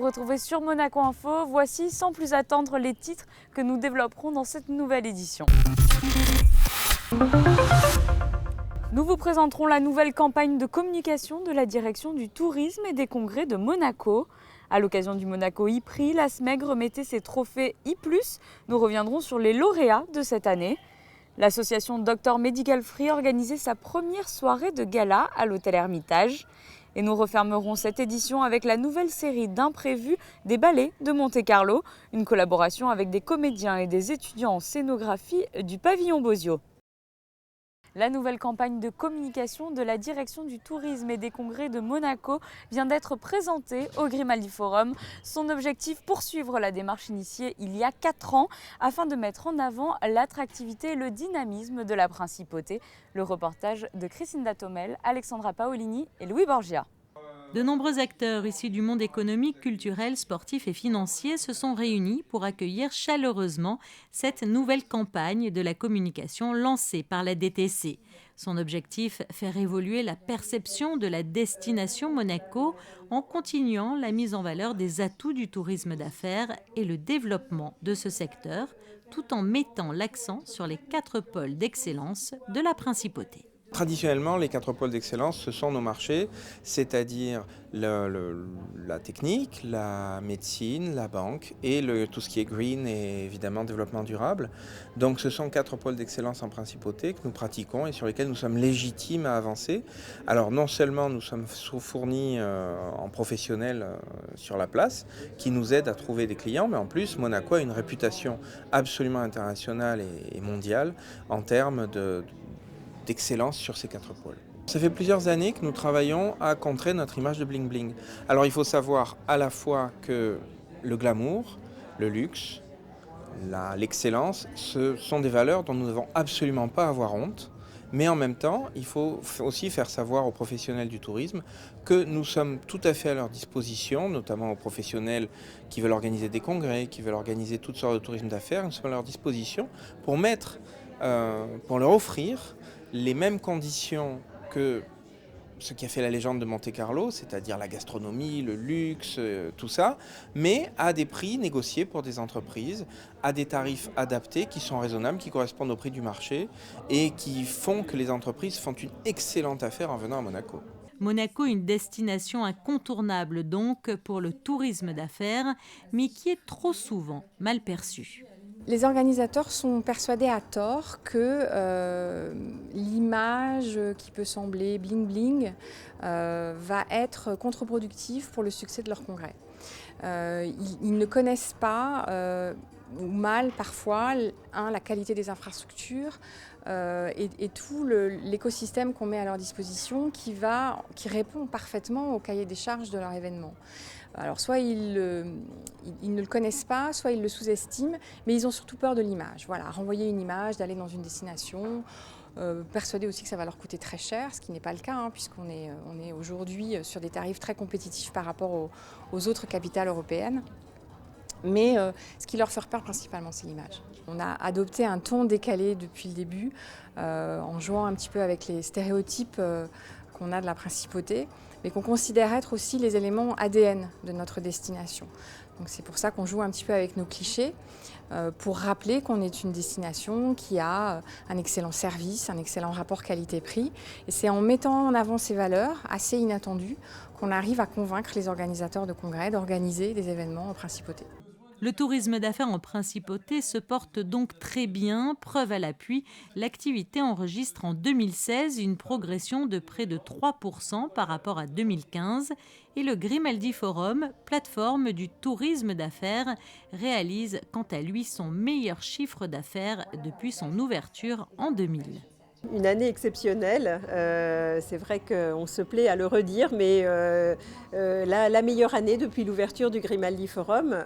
retrouver sur Monaco Info. Voici sans plus attendre les titres que nous développerons dans cette nouvelle édition. Nous vous présenterons la nouvelle campagne de communication de la direction du tourisme et des congrès de Monaco. À l'occasion du Monaco e-Prix, la SMEG remettait ses trophées e+. Nous reviendrons sur les lauréats de cette année. L'association Dr Medical Free organisait sa première soirée de gala à l'hôtel Hermitage. Et nous refermerons cette édition avec la nouvelle série d'imprévus des ballets de Monte-Carlo, une collaboration avec des comédiens et des étudiants en scénographie du pavillon Bosio. La nouvelle campagne de communication de la direction du tourisme et des congrès de Monaco vient d'être présentée au Grimaldi Forum. Son objectif, poursuivre la démarche initiée il y a 4 ans afin de mettre en avant l'attractivité et le dynamisme de la principauté. Le reportage de Christine Datomel, Alexandra Paolini et Louis Borgia. De nombreux acteurs issus du monde économique, culturel, sportif et financier se sont réunis pour accueillir chaleureusement cette nouvelle campagne de la communication lancée par la DTC. Son objectif, faire évoluer la perception de la destination Monaco en continuant la mise en valeur des atouts du tourisme d'affaires et le développement de ce secteur, tout en mettant l'accent sur les 4 pôles d'excellence de la principauté. Traditionnellement, les 4 pôles d'excellence, ce sont nos marchés, c'est-à-dire la technique, la médecine, la banque et tout ce qui est green et évidemment développement durable. Donc ce sont 4 pôles d'excellence en principauté que nous pratiquons et sur lesquels nous sommes légitimes à avancer. Alors non seulement nous sommes fournis en professionnels sur la place qui nous aident à trouver des clients, mais en plus Monaco a une réputation absolument internationale et mondiale en termes d'excellence sur ces 4 pôles. Ça fait plusieurs années que nous travaillons à contrer notre image de bling-bling. Alors il faut savoir à la fois que le glamour, le luxe, l'excellence, ce sont des valeurs dont nous ne devons absolument pas avoir honte. Mais en même temps, il faut aussi faire savoir aux professionnels du tourisme que nous sommes tout à fait à leur disposition, notamment aux professionnels qui veulent organiser des congrès, qui veulent organiser toutes sortes de tourisme d'affaires. Nous sommes à leur disposition pour leur offrir les mêmes conditions que ce qui a fait la légende de Monte-Carlo, c'est-à-dire la gastronomie, le luxe, tout ça, mais à des prix négociés pour des entreprises, à des tarifs adaptés qui sont raisonnables, qui correspondent au prix du marché et qui font que les entreprises font une excellente affaire en venant à Monaco. Monaco, une destination incontournable donc pour le tourisme d'affaires, mais qui est trop souvent mal perçue. Les organisateurs sont persuadés à tort que l'image qui peut sembler bling-bling va être contre-productive pour le succès de leur congrès. Ils ne connaissent pas, ou mal parfois, la qualité des infrastructures et tout l'écosystème qu'on met à leur disposition qui répond parfaitement au cahier des charges de leur événement. Alors soit ils ne le connaissent pas, soit ils le sous-estiment, mais ils ont surtout peur de l'image. Voilà, renvoyer une image, d'aller dans une destination, persuadés aussi que ça va leur coûter très cher, ce qui n'est pas le cas, puisqu'on est aujourd'hui sur des tarifs très compétitifs par rapport aux autres capitales européennes. Mais ce qui leur fait peur principalement, c'est l'image. On a adopté un ton décalé depuis le début, en jouant un petit peu avec les stéréotypes qu'on a de la principauté, mais qu'on considère être aussi les éléments ADN de notre destination. Donc c'est pour ça qu'on joue un petit peu avec nos clichés, pour rappeler qu'on est une destination qui a un excellent service, un excellent rapport qualité-prix. Et c'est en mettant en avant ces valeurs assez inattendues qu'on arrive à convaincre les organisateurs de congrès d'organiser des événements en principauté. Le tourisme d'affaires en principauté se porte donc très bien. Preuve à l'appui, l'activité enregistre en 2016 une progression de près de 3% par rapport à 2015 et le Grimaldi Forum, plateforme du tourisme d'affaires, réalise quant à lui son meilleur chiffre d'affaires depuis son ouverture en 2000. Une année exceptionnelle, c'est vrai qu'on se plaît à le redire, mais la meilleure année depuis l'ouverture du Grimaldi Forum,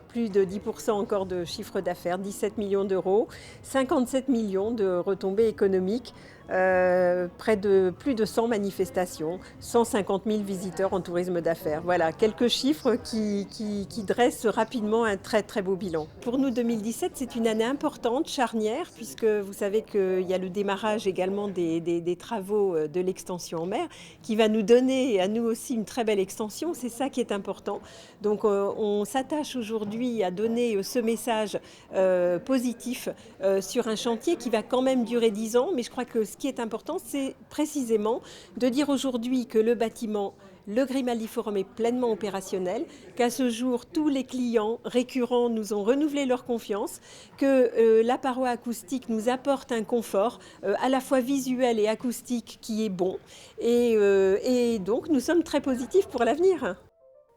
plus de 10% encore de chiffre d'affaires, 17 millions d'euros, 57 millions de retombées économiques, plus de 100 manifestations, 150 000 visiteurs en tourisme d'affaires. Voilà, quelques chiffres qui dressent rapidement un très très beau bilan. Pour nous, 2017, c'est une année importante, charnière, puisque vous savez qu'il y a le démarrage également des travaux de l'extension en mer, qui va nous donner à nous aussi une très belle extension. C'est ça qui est important. Donc on s'attache aujourd'hui à donner ce message positif sur un chantier qui va quand même durer 10 ans, mais je crois que ce qui est important, c'est précisément de dire aujourd'hui que le bâtiment, le Grimaldi Forum est pleinement opérationnel, qu'à ce jour, tous les clients récurrents nous ont renouvelé leur confiance, que la paroi acoustique nous apporte un confort à la fois visuel et acoustique qui est bon. Et donc, nous sommes très positifs pour l'avenir.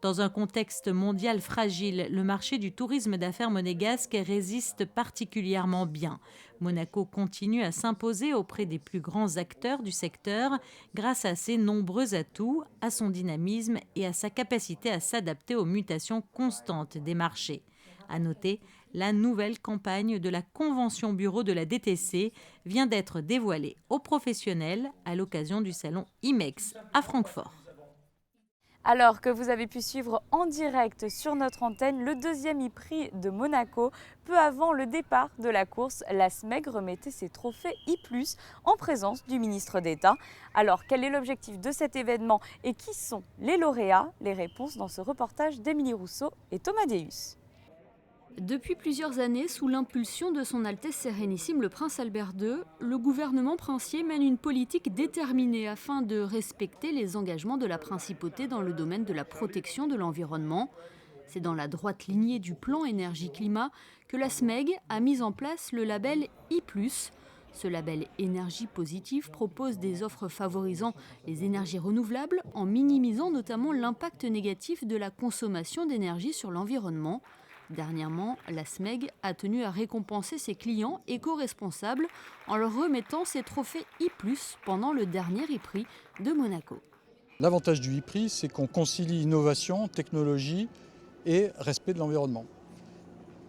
Dans un contexte mondial fragile, le marché du tourisme d'affaires monégasque résiste particulièrement bien. Monaco continue à s'imposer auprès des plus grands acteurs du secteur grâce à ses nombreux atouts, à son dynamisme et à sa capacité à s'adapter aux mutations constantes des marchés. À noter, la nouvelle campagne de la Convention Bureau de la DTC vient d'être dévoilée aux professionnels à l'occasion du salon IMEX à Francfort. Alors que vous avez pu suivre en direct sur notre antenne le deuxième e-prix de Monaco, peu avant le départ de la course, la SMEG remettait ses trophées I+, en présence du ministre d'État. Alors quel est l'objectif de cet événement et qui sont les lauréats? Les réponses dans ce reportage d'Émilie Rousseau et Thomas Deus. Depuis plusieurs années, sous l'impulsion de son Altesse Sérénissime le Prince Albert II, le gouvernement princier mène une politique déterminée afin de respecter les engagements de la principauté dans le domaine de la protection de l'environnement. C'est dans la droite lignée du plan énergie-climat que la SMEG a mis en place le label I+. Ce label énergie positive propose des offres favorisant les énergies renouvelables en minimisant notamment l'impact négatif de la consommation d'énergie sur l'environnement. Dernièrement, la SMEG a tenu à récompenser ses clients éco-responsables en leur remettant ses trophées I+, pendant le dernier e-prix de Monaco. L'avantage du e-prix, c'est qu'on concilie innovation, technologie et respect de l'environnement.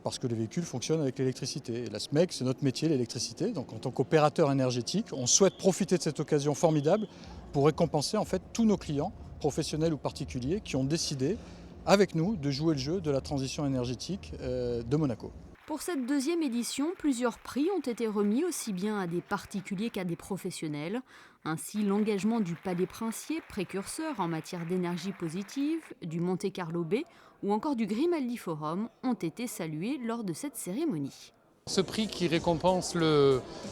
Parce que les véhicules fonctionnent avec l'électricité. Et la SMEG, c'est notre métier, l'électricité. Donc en tant qu'opérateur énergétique, on souhaite profiter de cette occasion formidable pour récompenser en fait tous nos clients, professionnels ou particuliers, qui ont décidé avec nous de jouer le jeu de la transition énergétique de Monaco. Pour cette deuxième édition, plusieurs prix ont été remis aussi bien à des particuliers qu'à des professionnels. Ainsi, l'engagement du Palais Princier, précurseur en matière d'énergie positive, du Monte Carlo Bay ou encore du Grimaldi Forum ont été salués lors de cette cérémonie. Ce prix qui récompense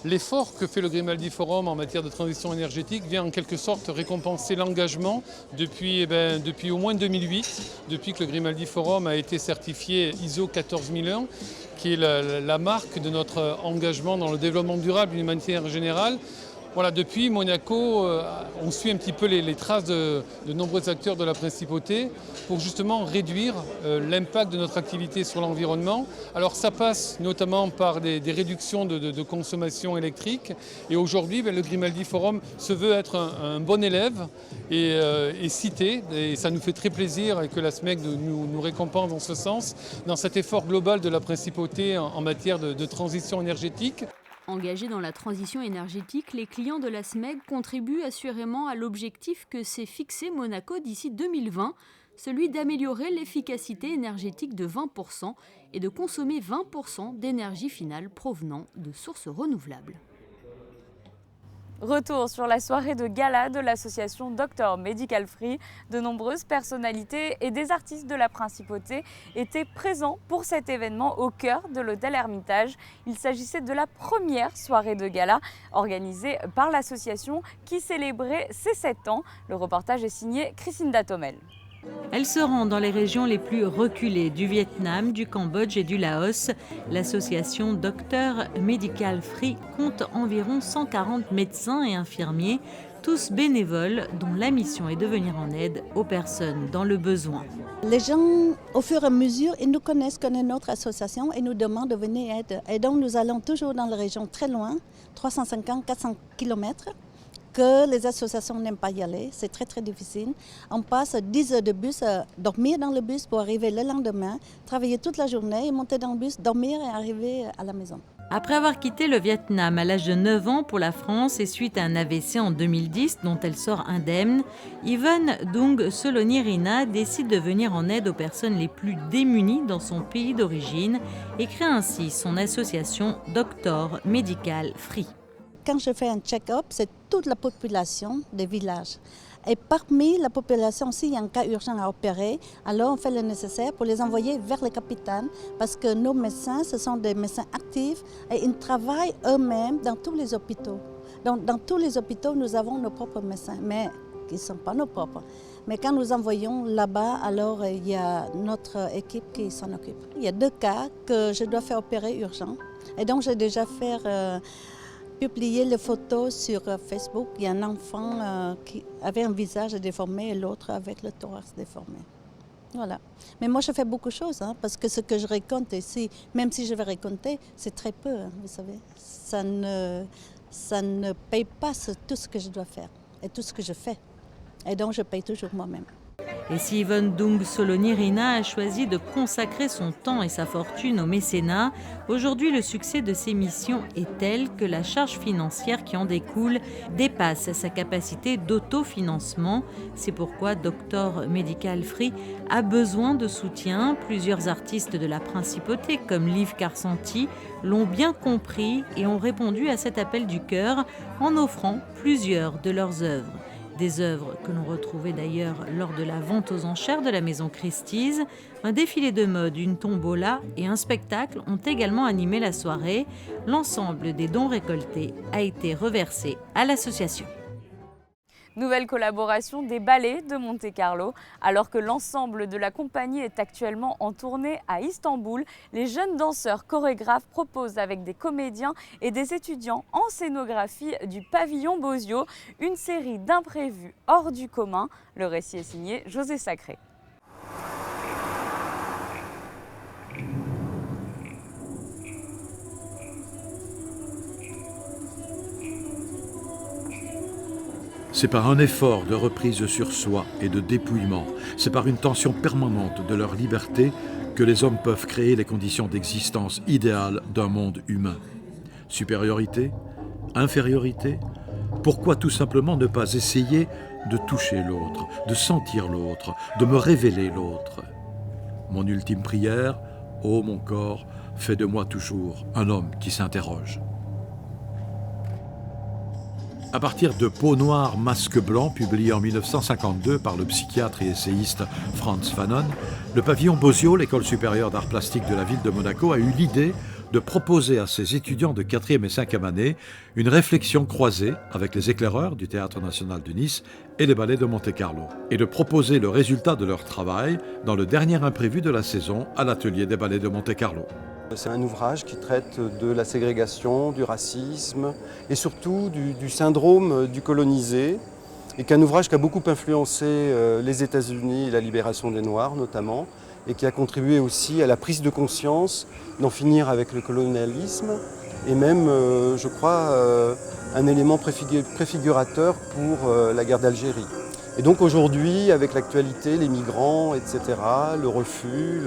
l'effort que fait le Grimaldi Forum en matière de transition énergétique vient en quelque sorte récompenser l'engagement depuis au moins 2008, depuis que le Grimaldi Forum a été certifié ISO 14001, qui est la marque de notre engagement dans le développement durable d'une manière générale. Voilà, depuis Monaco, on suit un petit peu les traces de nombreux acteurs de la principauté pour justement réduire l'impact de notre activité sur l'environnement. Alors ça passe notamment par des réductions de consommation électrique. Et aujourd'hui, le Grimaldi Forum se veut être un bon élève et cité. Et ça nous fait très plaisir que la SMEG nous récompense dans ce sens, dans cet effort global de la principauté en matière de transition énergétique. Engagés dans la transition énergétique, les clients de la SMEG contribuent assurément à l'objectif que s'est fixé Monaco d'ici 2020, celui d'améliorer l'efficacité énergétique de 20% et de consommer 20% d'énergie finale provenant de sources renouvelables. Retour sur la soirée de gala de l'association Dr Medical Free. De nombreuses personnalités et des artistes de la Principauté étaient présents pour cet événement au cœur de l'hôtel Hermitage. Il s'agissait de la première soirée de gala organisée par l'association qui célébrait ses 7 ans. Le reportage est signé Christine Datomel. Elle se rend dans les régions les plus reculées du Vietnam, du Cambodge et du Laos. L'association Dr Medical Free compte environ 140 médecins et infirmiers, tous bénévoles, dont la mission est de venir en aide aux personnes dans le besoin. Les gens, au fur et à mesure, ils nous connaissent notre association et nous demandent de venir aider. Et donc nous allons toujours dans les régions très loin, 350-400 km. Que les associations n'aiment pas y aller, c'est très très difficile. On passe 10 heures de bus, dormir dans le bus pour arriver le lendemain, travailler toute la journée, monter dans le bus, dormir et arriver à la maison. Après avoir quitté le Vietnam à l'âge de 9 ans pour la France et suite à un AVC en 2010 dont elle sort indemne, Yvonne Dung Solonirina décide de venir en aide aux personnes les plus démunies dans son pays d'origine et crée ainsi son association Doctor Medical Free. Quand je fais un check-up, c'est toute la population des villages. Et parmi la population, s'il y a un cas urgent à opérer, alors on fait le nécessaire pour les envoyer vers les capitaines parce que nos médecins, ce sont des médecins actifs et ils travaillent eux-mêmes dans tous les hôpitaux. Donc, dans tous les hôpitaux, nous avons nos propres médecins, mais qui ne sont pas nos propres. Mais quand nous envoyons là-bas, alors il y a notre équipe qui s'en occupe. Il y a 2 cas que je dois faire opérer urgent. Et donc, j'ai déjà fait... publié les photos sur Facebook. Il y a un enfant qui avait un visage déformé et l'autre avec le thorax déformé. Voilà. Mais moi, je fais beaucoup de choses, parce que ce que je raconte ici, même si je vais raconter, c'est très peu, vous savez. Ça ne paye pas tout ce que je dois faire et tout ce que je fais. Et donc, je paye toujours moi-même. Et si Yvonne Dung Solonirina a choisi de consacrer son temps et sa fortune au mécénat, aujourd'hui le succès de ses missions est tel que la charge financière qui en découle dépasse sa capacité d'autofinancement. C'est pourquoi Doctor Medical Free a besoin de soutien. Plusieurs artistes de la principauté, comme Liv Carsanti, l'ont bien compris et ont répondu à cet appel du cœur en offrant plusieurs de leurs œuvres. Des œuvres que l'on retrouvait d'ailleurs lors de la vente aux enchères de la maison Christie's. Un défilé de mode, une tombola et un spectacle ont également animé la soirée. L'ensemble des dons récoltés a été reversé à l'association. Nouvelle collaboration des ballets de Monte-Carlo. Alors que l'ensemble de la compagnie est actuellement en tournée à Istanbul, les jeunes danseurs chorégraphes proposent avec des comédiens et des étudiants en scénographie du pavillon Bosio une série d'imprévus hors du commun. Le récit est signé José Sacré. C'est par un effort de reprise sur soi et de dépouillement, c'est par une tension permanente de leur liberté que les hommes peuvent créer les conditions d'existence idéales d'un monde humain. Supériorité? Infériorité? Pourquoi tout simplement ne pas essayer de toucher l'autre, de sentir l'autre, de me révéler l'autre? Mon ultime prière, ô mon corps, fais de moi toujours un homme qui s'interroge. À partir de Peau noire, masque blanc, publié en 1952 par le psychiatre et essayiste Frantz Fanon, le pavillon Bosio, l'école supérieure d'art plastique de la ville de Monaco, a eu l'idée de proposer à ses étudiants de 4e et 5e année une réflexion croisée avec les éclaireurs du Théâtre national de Nice et les ballets de Monte-Carlo, et de proposer le résultat de leur travail dans le dernier imprévu de la saison à l'atelier des ballets de Monte-Carlo. C'est un ouvrage qui traite de la ségrégation, du racisme et surtout du syndrome du colonisé, et qu'un ouvrage qui a beaucoup influencé les États-Unis et la libération des Noirs notamment, et qui a contribué aussi à la prise de conscience d'en finir avec le colonialisme, et même, je crois, un élément préfigurateur pour la guerre d'Algérie. Et donc aujourd'hui, avec l'actualité, les migrants, etc., le refus,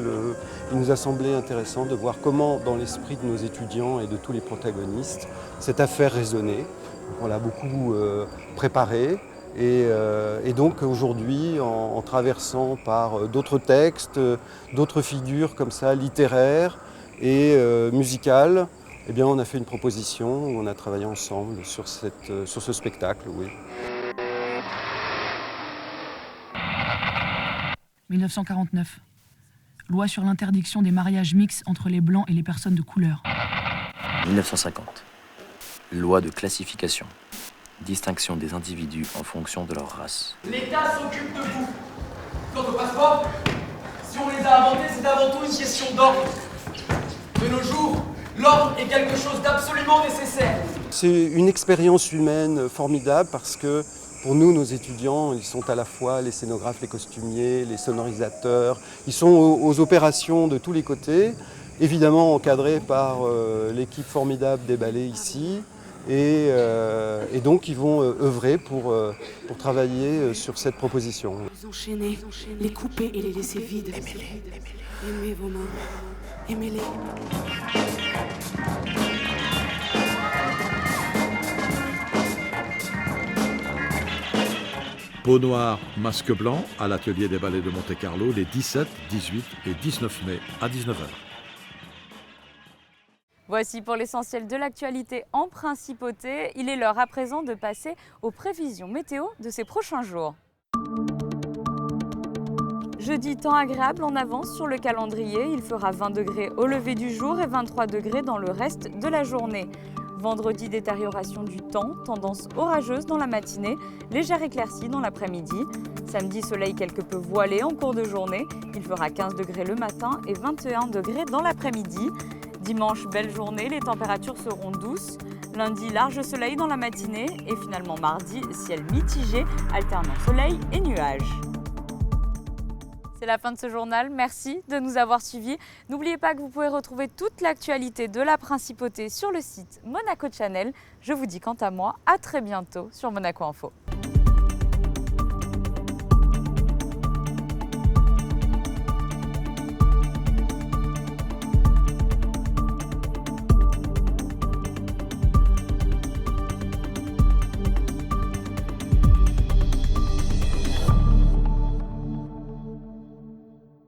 il nous a semblé intéressant de voir comment, dans l'esprit de nos étudiants et de tous les protagonistes, cette affaire résonnait. On l'a beaucoup préparée. Et donc aujourd'hui, en traversant par d'autres textes, d'autres figures comme ça, littéraires et musicales, eh bien, on a fait une proposition, on a travaillé ensemble sur ce spectacle. Oui. 1949. Loi sur l'interdiction des mariages mixtes entre les blancs et les personnes de couleur. 1950. Loi de classification. Distinction des individus en fonction de leur race. L'État s'occupe de vous. Quant au passeport, si on les a inventés, c'est avant tout une question d'ordre. De nos jours, l'ordre est quelque chose d'absolument nécessaire. C'est une expérience humaine formidable parce que pour nous, nos étudiants, ils sont à la fois les scénographes, les costumiers, les sonorisateurs. Ils sont aux opérations de tous les côtés, évidemment encadrés par l'équipe formidable des ballets ici. Et donc, ils vont œuvrer pour travailler sur cette proposition. Les enchaîner, les couper et les laisser vides. Aimez-les, aimez vos mains, aimez-les. Peau noire, masque blanc à l'atelier des ballets de Monte-Carlo les 17, 18 et 19 mai à 19h. Voici pour l'essentiel de l'actualité en principauté. Il est l'heure à présent de passer aux prévisions météo de ces prochains jours. Jeudi, temps agréable en avance sur le calendrier. Il fera 20 degrés au lever du jour et 23 degrés dans le reste de la journée. Vendredi, détérioration du temps, tendance orageuse dans la matinée, légère éclaircie dans l'après-midi. Samedi, soleil quelque peu voilé en cours de journée. Il fera 15 degrés le matin et 21 degrés dans l'après-midi. Dimanche, belle journée, les températures seront douces. Lundi, large soleil dans la matinée. Et finalement mardi, ciel mitigé, alternant soleil et nuages. C'est la fin de ce journal. Merci de nous avoir suivis. N'oubliez pas que vous pouvez retrouver toute l'actualité de la Principauté sur le site Monaco Channel. Je vous dis quant à moi à très bientôt sur Monaco Info.